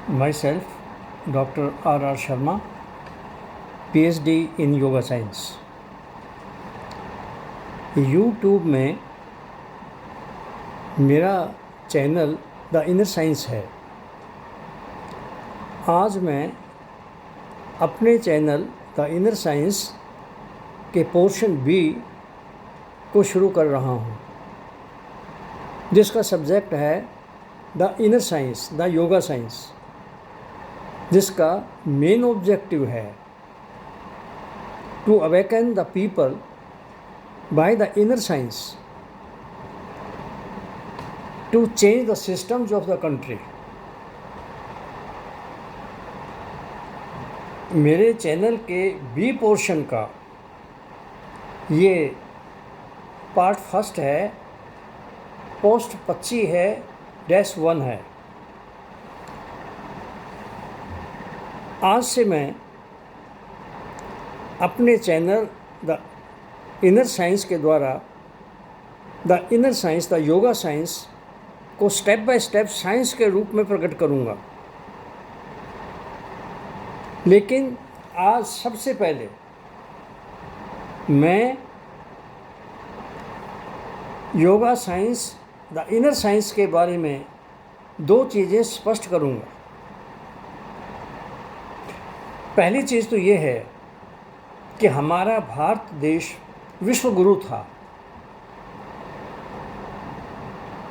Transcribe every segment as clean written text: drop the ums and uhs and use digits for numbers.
Myself, Dr. R. Sharma, PhD in Yoga Science. YouTube में मेरा channel the inner science है। आज मैं अपने चैनल द इनर साइंस के पोर्शन बी को शुरू कर रहा हूँ, जिसका सब्जेक्ट है the inner science, the yoga science, जिसका मेन ऑब्जेक्टिव है to awaken the people by the inner science to change the systems of the country. मेरे चैनल के बी पोर्शन का ये पार्ट फर्स्ट है, पोस्ट 25 है, -1 है। आज से मैं अपने चैनल द इनर साइंस के द्वारा the inner science, the yoga science को स्टेप बाय स्टेप साइंस के रूप में प्रकट करूंगा। लेकिन आज सबसे पहले मैं yoga science, the inner science के बारे में दो चीज़ें स्पष्ट करूंगा। पहली चीज़ तो ये है कि हमारा भारत देश विश्व गुरु था।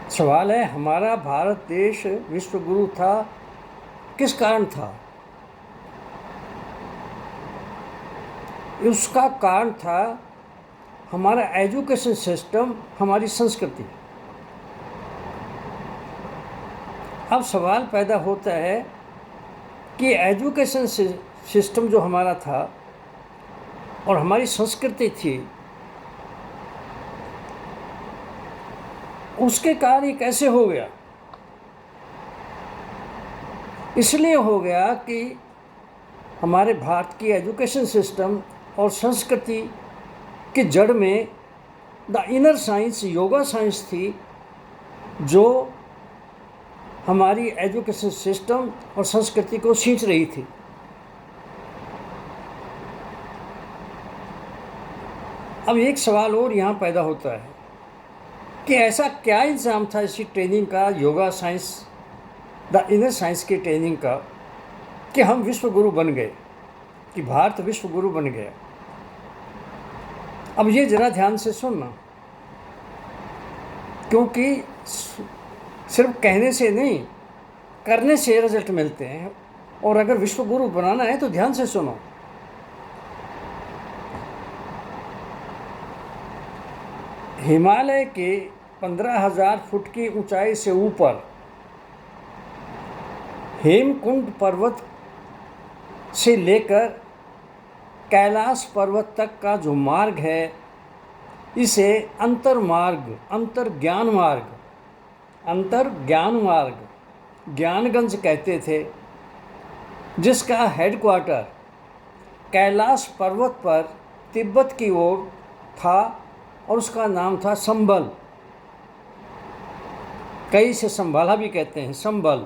सवाल है, हमारा भारत देश विश्व गुरु था, किस कारण था? उसका कारण था हमारा एजुकेशन सिस्टम, हमारी संस्कृति। अब सवाल पैदा होता है कि एजुकेशन सिस्टम जो हमारा था और हमारी संस्कृति थी, उसके कारण ये कैसे हो गया? इसलिए हो गया कि हमारे भारत की एजुकेशन सिस्टम और संस्कृति की जड़ में the inner science, yoga science थी, जो हमारी एजुकेशन सिस्टम और संस्कृति को खींच रही थी। अब एक सवाल और यहाँ पैदा होता है कि ऐसा क्या इंतजाम था इसी ट्रेनिंग का, yoga science, the inner science की ट्रेनिंग का, कि हम विश्व गुरु बन गए, कि भारत विश्व गुरु बन गया। अब ये ज़रा ध्यान से सुनना, क्योंकि सिर्फ कहने से नहीं, करने से रिजल्ट मिलते हैं। और अगर विश्व गुरु बनाना है तो ध्यान से सुनो। हिमालय के 15,000 फुट की ऊंचाई से ऊपर हेमकुंड पर्वत से लेकर कैलाश पर्वत तक का जो मार्ग है, इसे अंतर्मार्ग, अंतर्ज्ञान मार्ग, ज्ञानगंज कहते थे, जिसका हेडक्वार्टर कैलाश पर्वत पर तिब्बत की ओर था और उसका नाम था संबल। कई इसे संभाला भी कहते हैं, संबल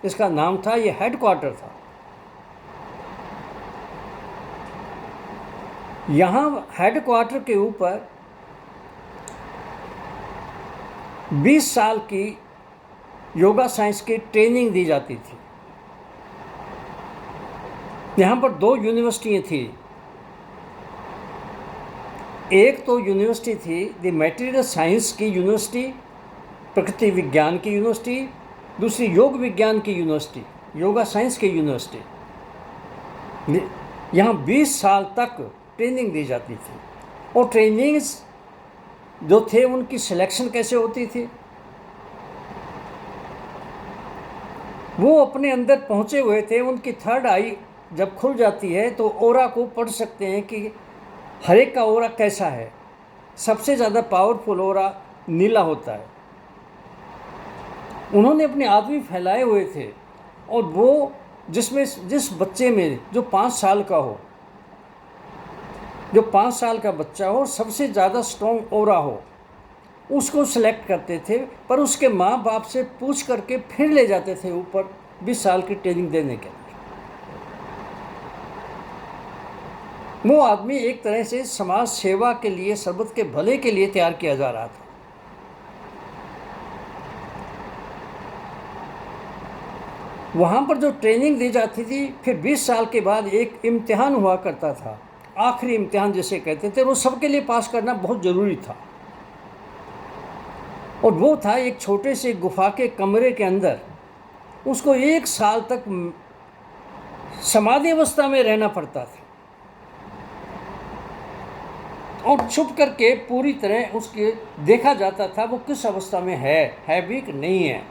इसका नाम था, ये हेडक्वार्टर था। यहाँ हेडक्वार्टर के ऊपर 20 साल की योगा साइंस की ट्रेनिंग दी जाती थी। यहाँ पर 2 यूनिवर्सिटियाँ थी। एक तो यूनिवर्सिटी थी द मटेरियल साइंस की यूनिवर्सिटी, प्रकृति विज्ञान की यूनिवर्सिटी, दूसरी योग विज्ञान की यूनिवर्सिटी, योगा साइंस की यूनिवर्सिटी। यहाँ 20 साल तक ट्रेनिंग दी जाती थी। और ट्रेनिंग्स जो थे, उनकी सिलेक्शन कैसे होती थी? वो अपने अंदर पहुँचे हुए थे, उनकी थर्ड आई जब खुल जाती है तो ओरा को पढ़ सकते हैं कि हर एक का ओरा कैसा है। सबसे ज़्यादा पावरफुल ओरा नीला होता है। उन्होंने अपने आदमी फैलाए हुए थे, और वो जिस बच्चे में जो 5 साल का हो, जो 5 साल का बच्चा हो, सबसे ज़्यादा स्ट्रॉन्ग ओरा हो, उसको सेलेक्ट करते थे। पर उसके माँ बाप से पूछ करके फिर ले जाते थे ऊपर 20 साल की ट्रेनिंग देने के लिए। वो आदमी एक तरह से समाज सेवा के लिए, सर्वत के भले के लिए तैयार किया जा रहा था। वहाँ पर जो ट्रेनिंग दी जाती थी, फिर 20 साल के बाद एक इम्तिहान हुआ करता था, आखिरी इम्तिहान जिसे कहते थे, वो सबके लिए पास करना बहुत ज़रूरी था। और वो था एक छोटे से गुफा के कमरे के अंदर उसको 1 साल तक समाधि अवस्था में रहना पड़ता था, और छुप करके पूरी तरह उसके देखा जाता था वो किस अवस्था में है भी कि नहीं है।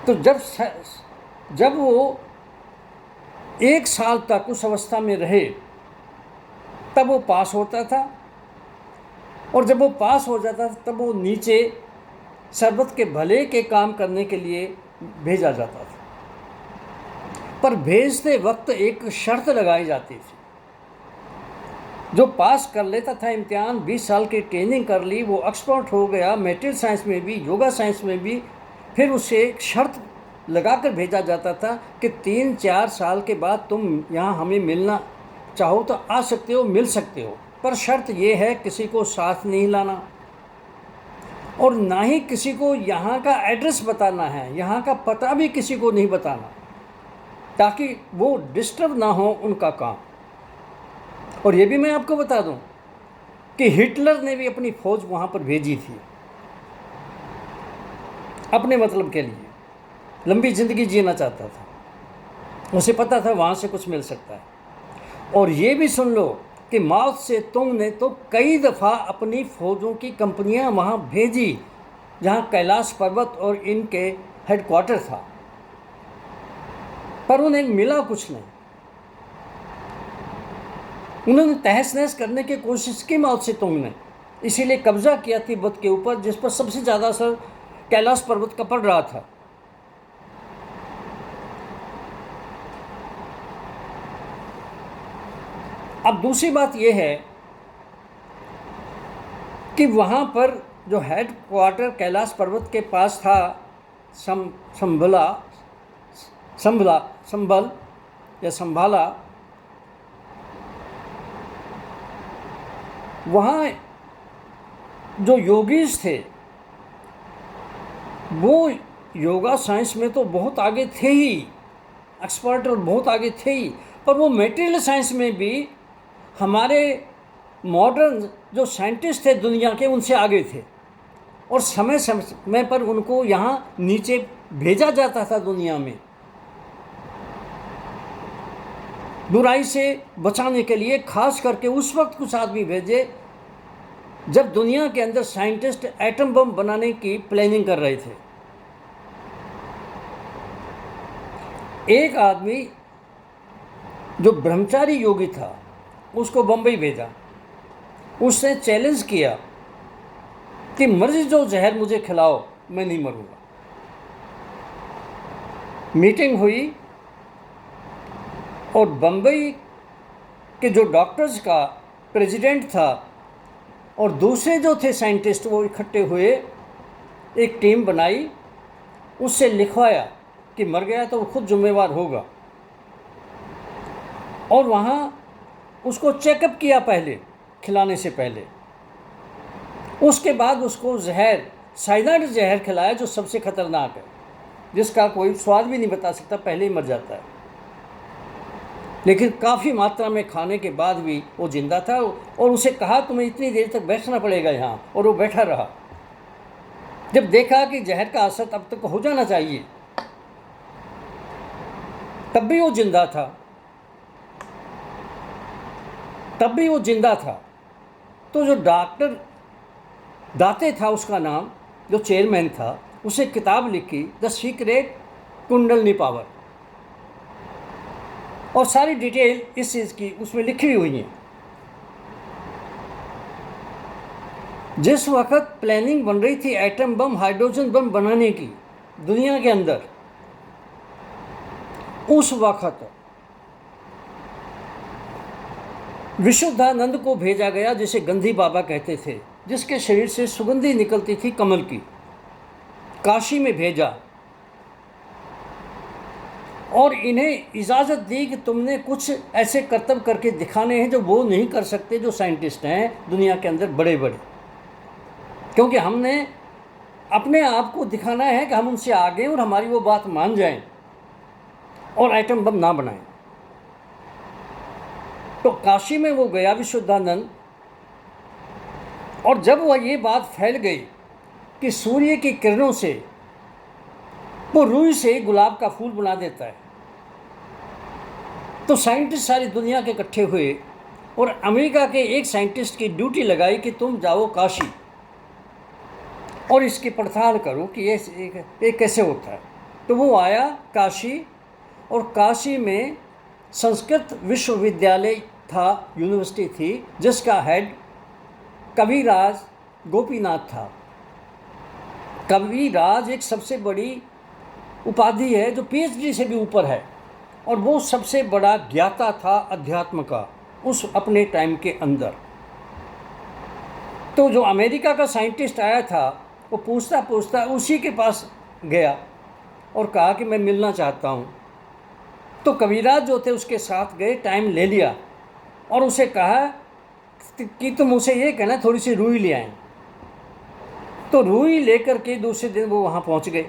तो जब वो 1 साल तक उस अवस्था में रहे तब वो पास होता था, और जब वो पास हो जाता था तब वो नीचे सर्वत के भले के काम करने के लिए भेजा जाता था। पर भेजते वक्त एक शर्त लगाई जाती थी, जो पास कर लेता था इम्तिहान, 20 साल की ट्रेनिंग कर ली, वो एक्सपर्ट हो गया मेटेरियल साइंस में भी, योगा साइंस में भी, फिर उसे एक शर्त लगाकर भेजा जाता था कि 3-4 साल के बाद तुम यहाँ हमें मिलना चाहो तो आ सकते हो, मिल सकते हो, पर शर्त ये है किसी को साथ नहीं लाना, और ना ही किसी को यहाँ का एड्रेस बताना है, यहाँ का पता भी किसी को नहीं बताना, ताकि वो डिस्टर्ब ना हो उनका काम। और ये भी मैं आपको बता दूं कि हिटलर ने भी अपनी फौज वहाँ पर भेजी थी अपने मतलब के लिए, लंबी ज़िंदगी जीना चाहता था, उसे पता था वहाँ से कुछ मिल सकता है। और ये भी सुन लो कि माओ से तुंग ने तो कई दफ़ा अपनी फ़ौजों की कंपनियाँ वहाँ भेजी जहाँ कैलाश पर्वत और इनके हेडक्वार्टर था, पर उन्हें मिला कुछ नहीं। उन्होंने तहस नहस करने की कोशिश की माओ से तुंग ने, इसीलिए कब्जा किया तिब्बत के ऊपर, जिस पर सबसे ज़्यादा असर कैलाश पर्वत का पड़ रहा था। अब दूसरी बात यह है कि वहाँ पर जो हेड क्वार्टर कैलाश पर्वत के पास था, संभाला, वहाँ जो योगीज थे वो योगा साइंस में तो बहुत आगे थे ही, एक्सपर्ट और बहुत आगे थे ही, पर वो मेटेरियल साइंस में भी हमारे मॉडर्न जो साइंटिस्ट थे दुनिया के उनसे आगे थे, और समय समय पर उनको यहाँ नीचे भेजा जाता था दुनिया में बुराई से बचाने के लिए। खास करके उस वक्त कुछ आदमी भेजे जब दुनिया के अंदर साइंटिस्ट एटम बम बनाने की प्लानिंग कर रहे थे। एक आदमी जो ब्रह्मचारी योगी था उसको बम्बई भेजा, उसने चैलेंज किया कि मर्जी जो जहर मुझे खिलाओ मैं नहीं मरूंगा। मीटिंग हुई और बम्बई के जो डॉक्टर्स का प्रेसिडेंट था और दूसरे जो थे साइंटिस्ट वो इकट्ठे हुए, एक टीम बनाई, उससे लिखवाया कि मर गया तो वो खुद जिम्मेवार होगा, और वहाँ उसको चेकअप किया पहले खिलाने से पहले। उसके बाद उसको जहर, साइनाइड जहर खिलाया जो सबसे खतरनाक है, जिसका कोई स्वाद भी नहीं बता सकता, पहले ही मर जाता है। लेकिन काफ़ी मात्रा में खाने के बाद भी वो जिंदा था, और उसे कहा तुम्हें इतनी देर तक बैठना पड़ेगा यहाँ, और वो बैठा रहा। जब देखा कि जहर का असर अब तक हो जाना चाहिए, तब भी वो जिंदा था, तो जो डॉक्टर दाते था उसका नाम, जो चेयरमैन था, उसे किताब लिखी द सीक्रेट कुंडलनी पावर, और सारी डिटेल इस चीज़ की उसमें लिखी हुई है। जिस वक्त प्लानिंग बन रही थी एटम बम, हाइड्रोजन बम बनाने की दुनिया के अंदर, उस वक्त विशुद्धानंद को भेजा गया, जिसे गंधी बाबा कहते थे, जिसके शरीर से सुगंधी निकलती थी कमल की, काशी में भेजा और इन्हें इजाज़त दी कि तुमने कुछ ऐसे करतब करके दिखाने हैं जो वो नहीं कर सकते जो साइंटिस्ट हैं दुनिया के अंदर बड़े बड़े, क्योंकि हमने अपने आप को दिखाना है कि हम उनसे आगे और हमारी वो बात मान जाएं और एटम बम ना बनाएं। तो काशी में वो गया विश्वदानंद, और जब वह ये बात फैल गई कि सूर्य की किरणों से वो रुई से गुलाब का फूल बना देता है, तो साइंटिस्ट सारी दुनिया के इकट्ठे हुए और अमेरिका के एक साइंटिस्ट की ड्यूटी लगाई कि तुम जाओ काशी और इसकी पड़ताल करो कि ये कैसे होता है। तो वो आया काशी, और काशी में संस्कृत विश्वविद्यालय था, यूनिवर्सिटी थी, जिसका हेड कविराज गोपीनाथ था। कविराज एक सबसे बड़ी उपाधि है जो पीएचडी से भी ऊपर है, और वो सबसे बड़ा ज्ञाता था अध्यात्म का उस अपने टाइम के अंदर। तो जो अमेरिका का साइंटिस्ट आया था वो पूछता पूछता उसी के पास गया और कहा कि मैं मिलना चाहता हूँ। तो कविराज जो थे उसके साथ गए, टाइम ले लिया और उसे कहा कि तुम उसे ये कहना थोड़ी सी रुई ले आए। तो रुई लेकर के दूसरे दिन वो वहाँ पहुँच गए।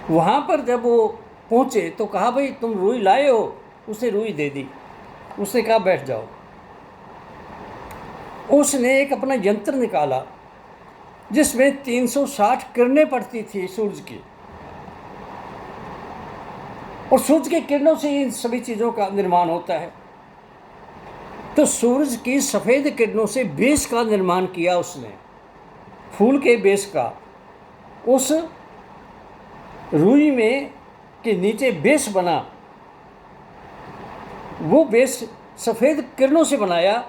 वहाँ पर जब वो पहुँचे तो कहा भाई तुम रुई लाए हो? उसे रुई दे दी। उसने कहा बैठ जाओ। उसने एक अपना यंत्र निकाला जिसमें 360 किरणें पड़ती थी सूरज की, और सूरज की किरणों से इन सभी चीज़ों का निर्माण होता है। तो सूरज की सफ़ेद किरणों से बेस का निर्माण किया उसने, फूल के बेस का। उस रुई में के नीचे बेस बना, वो बेस सफ़ेद किरणों से बनाया,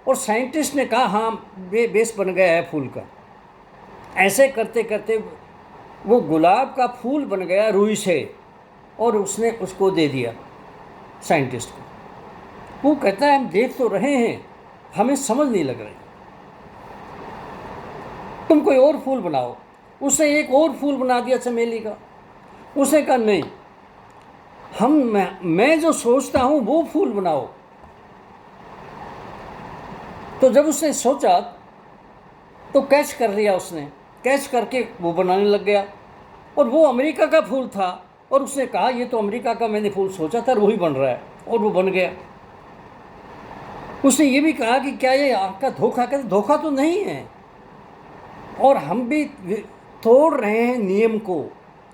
और साइंटिस्ट ने कहा हाँ बेस बन गया है फूल का। ऐसे करते करते वो गुलाब का फूल बन गया रुई से, और उसने उसको दे दिया साइंटिस्ट को। वो कहता है हम देख तो रहे हैं, हमें समझ नहीं लग रही, तुम कोई और फूल बनाओ। उसने एक और फूल बना दिया चमेली का। उसने कहा नहीं, मैं जो सोचता हूँ वो फूल बनाओ। तो जब उसने सोचा तो कैच कर लिया उसने, कैच करके वो बनाने लग गया, और वो अमेरिका का फूल था। और उसने कहा ये तो अमेरिका का मैंने फूल सोचा था, वही बन रहा है, और वो बन गया। उसने ये भी कहा कि क्या ये आपका धोखा? कहते धोखा तो नहीं है, और हम भी तोड़ रहे हैं नियम को,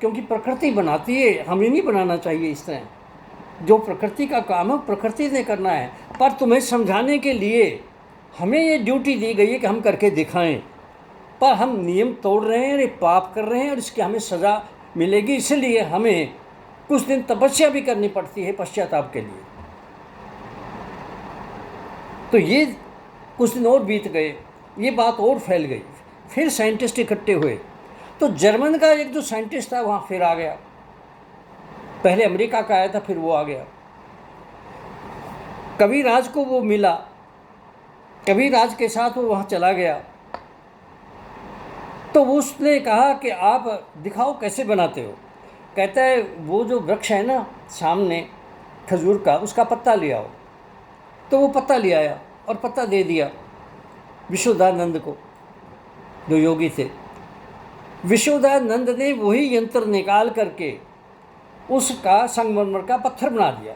क्योंकि प्रकृति बनाती है, हमें नहीं बनाना चाहिए इस तरह। जो प्रकृति का काम है प्रकृति ने करना है, पर तुम्हें समझाने के लिए हमें ये ड्यूटी दी गई है कि हम करके दिखाएं, पर हम नियम तोड़ रहे हैं, ये पाप कर रहे हैं, और इसकी हमें सज़ा मिलेगी। इसलिए हमें कुछ दिन तपस्या भी करनी पड़ती है पश्चाताप के लिए। तो ये कुछ दिन और बीत गए, ये बात और फैल गई। फिर साइंटिस्ट इकट्ठे हुए, तो जर्मन का एक जो साइंटिस्ट था वहाँ फिर आ गया। पहले अमेरिका का आया था, फिर वो आ गया। कविराज को वो मिला, कविराज के साथ वो वहाँ चला गया। तो उसने कहा कि आप दिखाओ कैसे बनाते हो। कहता है वो जो वृक्ष है ना सामने खजूर का, उसका पत्ता ले आओ। तो वो पत्ता ले आया और पत्ता दे दिया विश्वदानंद को, जो योगी थे। विश्वदानंद ने वही यंत्र निकाल करके उसका संगमरमर का पत्थर बना दिया,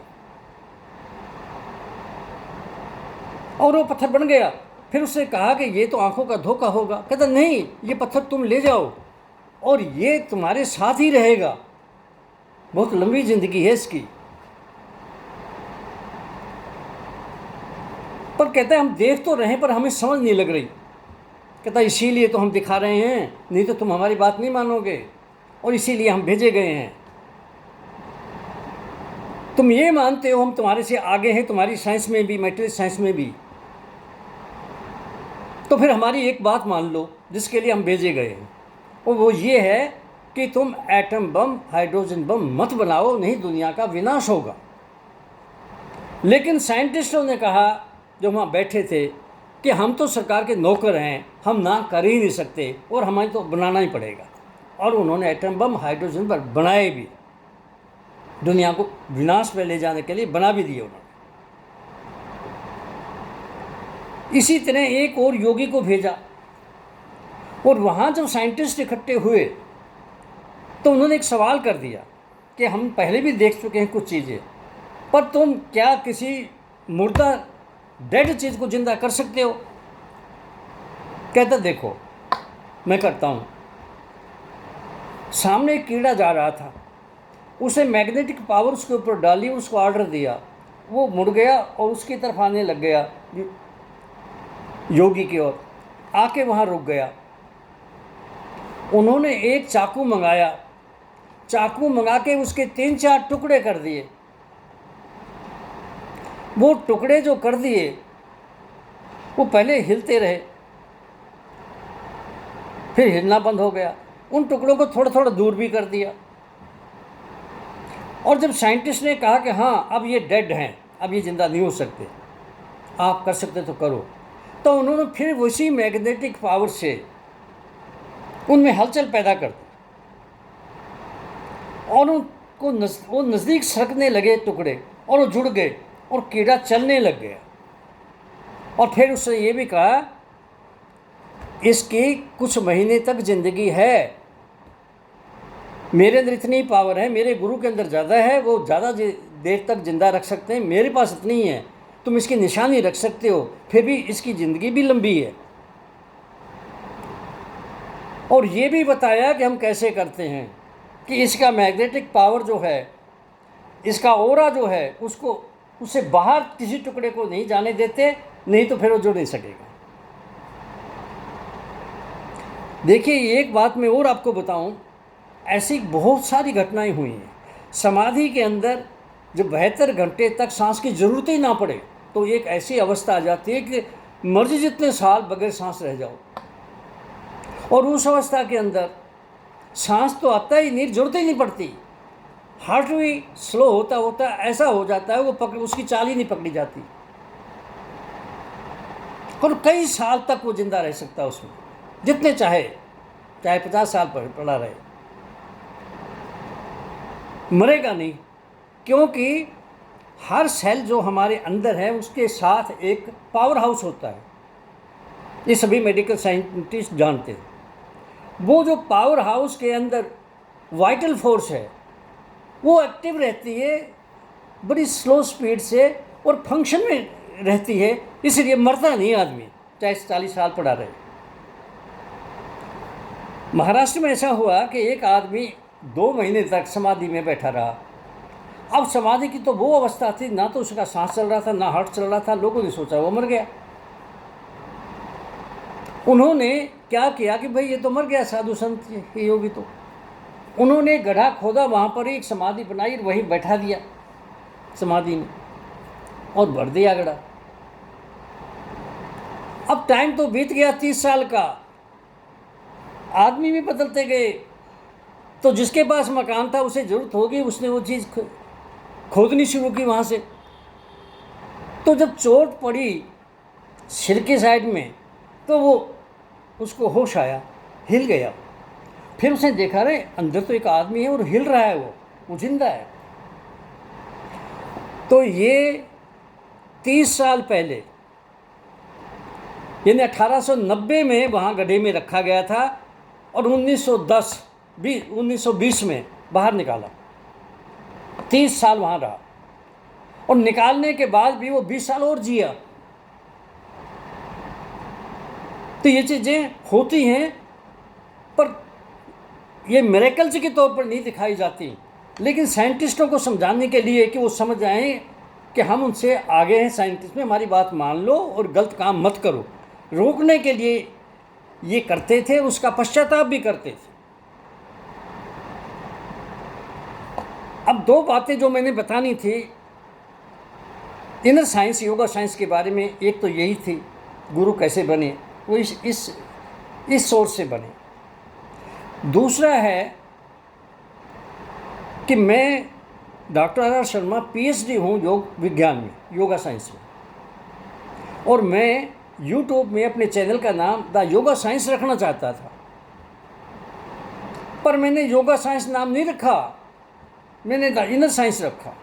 और वो पत्थर बन गया। फिर उसने कहा कि ये तो आंखों का धोखा होगा। कहता नहीं, ये पत्थर तुम ले जाओ और ये तुम्हारे साथ ही रहेगा, बहुत लंबी जिंदगी है इसकी। पर कहता है हम देख तो रहे हैं पर हमें समझ नहीं लग रही। कहता इसीलिए तो हम दिखा रहे हैं, नहीं तो तुम हमारी बात नहीं मानोगे, और इसीलिए हम भेजे गए हैं। तुम ये मानते हो हम तुम्हारे से आगे हैं, तुम्हारी साइंस में भी, मैटेरियल साइंस में भी, तो फिर हमारी एक बात मान लो जिसके लिए हम भेजे गए हैं, और वो ये है कि तुम एटम बम, हाइड्रोजन बम मत बनाओ, नहीं दुनिया का विनाश होगा। लेकिन साइंटिस्टों ने कहा जो वहाँ बैठे थे कि हम तो सरकार के नौकर हैं, हम ना कर ही नहीं सकते, और हमें तो बनाना ही पड़ेगा। और उन्होंने एटम बम, हाइड्रोजन बम बनाए भी। दुनिया को विनाश में ले जाने के लिए बना भी दिए उन्होंने। इसी तरह एक और योगी को भेजा, और वहाँ जब साइंटिस्ट इकट्ठे हुए तो उन्होंने एक सवाल कर दिया कि हम पहले भी देख चुके हैं कुछ चीज़ें, पर तुम क्या किसी मुर्दा डेड चीज़ को जिंदा कर सकते हो? कहता देखो मैं करता हूँ। सामने एक कीड़ा जा रहा था, उसे मैग्नेटिक पावर उसके ऊपर डाली, उसको ऑर्डर दिया, वो मुड़ गया और उसकी तरफ आने लग गया, योगी की ओर आके वहाँ रुक गया। उन्होंने एक चाकू मंगाया, चाकू मंगा के उसके 3-4 टुकड़े कर दिए। वो टुकड़े जो कर दिए वो पहले हिलते रहे, फिर हिलना बंद हो गया। उन टुकड़ों को थोड़ा थोड़ा दूर भी कर दिया, और जब साइंटिस्ट ने कहा कि हाँ अब ये डेड हैं, अब ये ज़िंदा नहीं हो सकते, आप कर सकते तो करो, तो उन्होंने फिर उसी मैग्नेटिक पावर से उनमें हलचल पैदा कर दी, और उनको वो नज़दीक सरकने लगे टुकड़े, और वो जुड़ गए और कीड़ा चलने लग गया। और फिर उसने ये भी कहा इसकी कुछ महीने तक ज़िंदगी है, मेरे अंदर इतनी पावर है, मेरे गुरु के अंदर ज़्यादा है, वो ज़्यादा देर तक ज़िंदा रख सकते हैं, मेरे पास इतनी है, तुम इसकी निशानी रख सकते हो, फिर भी इसकी ज़िंदगी भी लंबी है। और ये भी बताया कि हम कैसे करते हैं कि इसका मैग्नेटिक पावर जो है, इसका ओरा जो है, उसको उससे बाहर किसी टुकड़े को नहीं जाने देते, नहीं तो फिर वो जुड़ नहीं सकेगा। देखिए एक बात मैं और आपको बताऊं, ऐसी बहुत सारी घटनाएं हुई हैं। समाधि के अंदर जब 72 घंटे तक सांस की ज़रूरत ही ना पड़े तो एक ऐसी अवस्था आ जाती है कि मर्जी जितने साल बगैर सांस रह जाओ, और उस अवस्था के अंदर सांस तो आता ही नहीं, जरूरत ही नहीं पड़ती, हार्ट भी स्लो होता होता ऐसा हो जाता है वो उसकी चाल ही नहीं पकड़ी जाती, और कई साल तक वो जिंदा रह सकता है उसमें, जितने चाहे 50 साल पर पड़ा रहे, मरेगा नहीं, क्योंकि हर सेल जो हमारे अंदर है उसके साथ एक पावर हाउस होता है। ये सभी मेडिकल साइंटिस्ट जानते हैं। वो जो पावर हाउस के अंदर वाइटल फोर्स है वो एक्टिव रहती है बड़ी स्लो स्पीड से, और फंक्शन में रहती है, इसलिए मरता नहीं आदमी, चाहे 40 साल पड़ा रहे। महाराष्ट्र में ऐसा हुआ कि एक आदमी 2 महीने तक समाधि में बैठा रहा। अब समाधि की तो वो अवस्था थी, ना तो उसका सांस चल रहा था, ना हार्ट चल रहा था, लोगों ने सोचा वो मर गया। उन्होंने क्या किया कि भाई ये तो मर गया साधु संत ये योगी, तो उन्होंने गड्ढा खोदा, वहाँ पर एक समाधि बनाई, वहीं बैठा दिया समाधि में और भर दिया गड्ढा। अब टाइम तो बीत गया 30 साल का, आदमी भी बदलते गए, तो जिसके पास मकान था उसे ज़रूरत होगी, उसने वो चीज़ खोदनी शुरू की वहाँ से। तो जब चोट पड़ी सिर की साइड में तो वो उसको होश आया, हिल गया, फिर उसने देखा रे अंदर तो एक आदमी है और हिल रहा है, वो जिंदा है। तो ये 30 साल पहले यानी 1890 में वहाँ गड्ढे में रखा गया था, और 1920 में बाहर निकाला। 30 साल वहाँ रहा, और निकालने के बाद भी वो 20 साल और जिया। तो ये चीज़ें होती हैं, पर ये मिरेकल्स के तौर पर नहीं दिखाई जाती, लेकिन साइंटिस्टों को समझाने के लिए कि वो समझ आएँ कि हम उनसे आगे हैं साइंटिस्ट में, हमारी बात मान लो और गलत काम मत करो, रोकने के लिए ये करते थे, उसका पश्चाताप भी करते थे। अब 2 बातें जो मैंने बतानी थी इनर साइंस योगा साइंस के बारे में, एक तो यही थी गुरु कैसे बने, वो इस सोर्स से बने। दूसरा है कि मैं डॉक्टर आर शर्मा PhD हूँ योग विज्ञान में, योगा साइंस में, और मैं YouTube में अपने चैनल का नाम द योगा साइंस रखना चाहता था, पर मैंने योगा साइंस नाम नहीं रखा, मैंने द इनर साइंस रखा,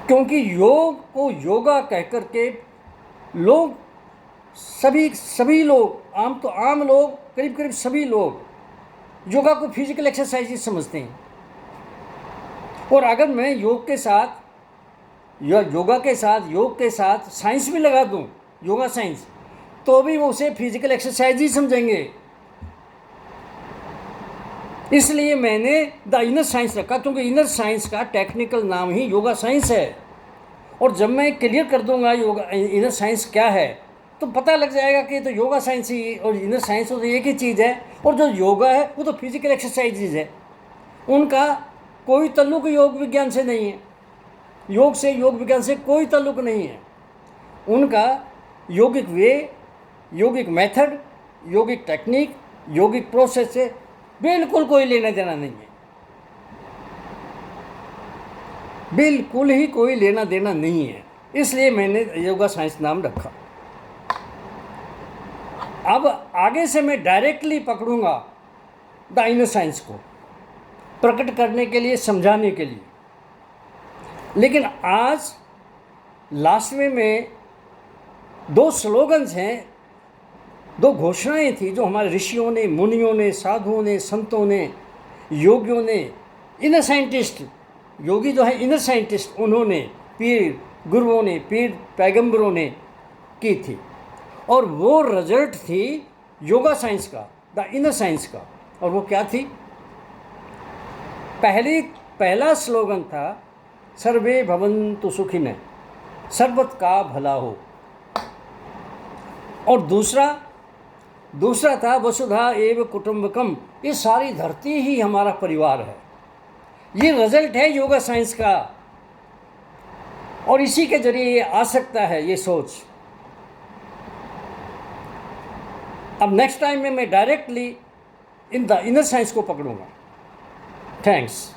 क्योंकि योग को योगा कह करके लोग सभी लोग आम लोग करीब करीब सभी लोग योगा को फिजिकल एक्सरसाइज समझते हैं। और अगर मैं योग के साथ या योग के साथ साइंस भी लगा दूं, योगा साइंस, तो भी वो उसे फिजिकल एक्सरसाइज ही समझेंगे। इसलिए मैंने द इनर साइंस रखा, क्योंकि इनर साइंस का टेक्निकल नाम ही योगा साइंस है। और जब मैं क्लियर कर दूंगा योगा इनर साइंस क्या है, तो पता लग जाएगा कि तो योगा साइंस ही और इनर साइंस तो एक ही चीज़ है। और जो योगा है वो तो फिजिकल एक्सरसाइजेज है, उनका कोई ताल्लुक योग विज्ञान से नहीं है। योग से, योग विज्ञान से कोई ताल्लुक नहीं है। उनका योगिक वे, योगिक मेथड, योगिक टेक्निक, योगिक प्रोसेस से बिल्कुल कोई लेना देना नहीं है, बिल्कुल ही कोई लेना देना नहीं है। इसलिए मैंने योगा साइंस नाम रखा। अब आगे से मैं डायरेक्टली पकड़ूंगा द इनर साइंस को प्रकट करने के लिए, समझाने के लिए। लेकिन आज लास्ट में मैं 2 स्लोगन्स हैं, 2 घोषणाएं थी जो हमारे ऋषियों ने, मुनियों ने, साधुओं ने, संतों ने, योगियों ने, इनर साइंटिस्ट, योगी जो है इनर साइंटिस्ट, उन्होंने, पीर गुरुओं ने, पीर पैगंबरों ने की थी। और वो रिजल्ट थी योगा साइंस का, द इनर साइंस का। और वो क्या थी? पहला स्लोगन था सर्वे भवन्तु सुखिनः, सर्वत का भला हो। और दूसरा था वसुधा एव कुटुंबकम, ये सारी धरती ही हमारा परिवार है। ये रिजल्ट है योगा साइंस का, और इसी के जरिए ये आ सकता है ये सोच। अब नेक्स्ट टाइम में मैं directly in the inner science को पकड़ूंगा। थैंक्स।